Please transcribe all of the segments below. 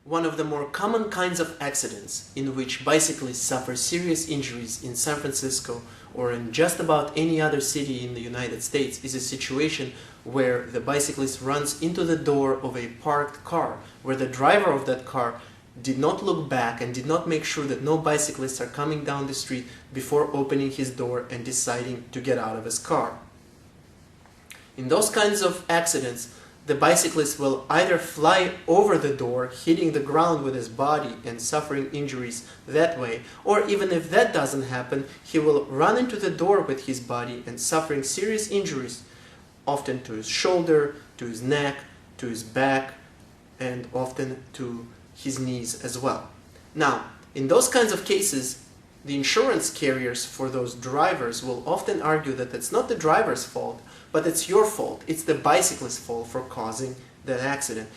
One of the more common kinds of accidents in which bicyclists suffer serious injuries in San Francisco or in just about any other city in the United States is a situation where the bicyclist runs into the door of a parked car, where the driver of that car did not look back and did not make sure that no bicyclists are coming down the street before opening his door and deciding to get out of his car. In those kinds of accidents, the bicyclist will either fly over the door, hitting the ground with his body and suffering injuries that way, or even if that doesn't happen, he will run into the door with his body and suffering serious injuries, often to his shoulder, to his neck, to his back, and often to his knees as well. Now, in those kinds of cases, the insurance carriers for those drivers will often argue that it's not the driver's fault, but it's your fault. It's the bicyclist's fault for causing that accident.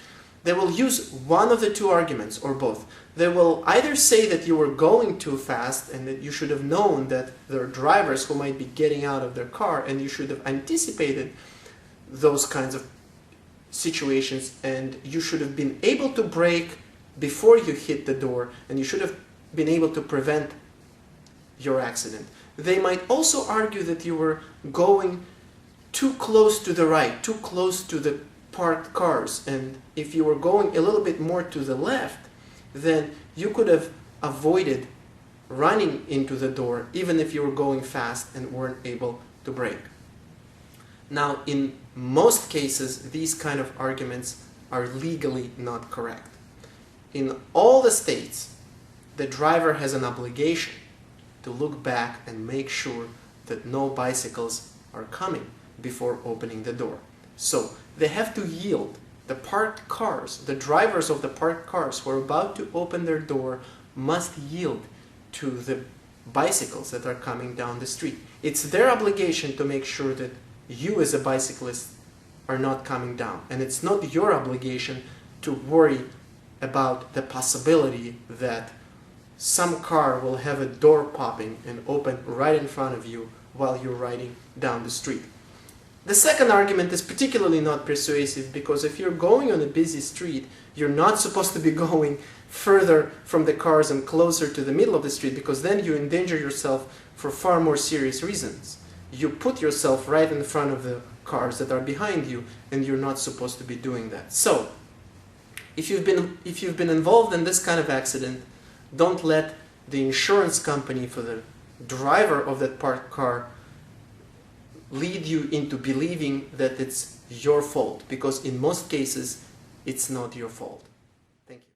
They will use one of the two arguments, or both. They will either say that you were going too fast and that you should have known that there are drivers who might be getting out of their car and you should have anticipated those kinds of situations and you should have been able to brake before you hit the door and you should have been able to prevent your accident. They might also argue that you were going too close to the right, too close to the parked cars, and if you were going a little bit more to the left, then you could have avoided running into the door even if you were going fast and weren't able to brake. Now, in most cases, these kind of arguments are legally not correct. In all the states, the driver has an obligation to look back and make sure that no bicycles are coming before opening the door. So they have to yield. The parked cars, the drivers of the parked cars who are about to open their door must yield to the bicycles that are coming down the street. It's their obligation to make sure that you as a bicyclist are not coming down. And it's not your obligation to worry about the possibility that some car will have a door popping and open right in front of you while you're riding down the street. The second argument is particularly not persuasive because if you're going on a busy street, you're not supposed to be going further from the cars and closer to the middle of the street because then you endanger yourself for far more serious reasons. You put yourself right in front of the cars that are behind you and you're not supposed to be doing that. So, if you've been involved in this kind of accident, don't let the insurance company for the driver of that parked car lead you into believing that it's your fault, because in most cases it's not your fault. Thank you.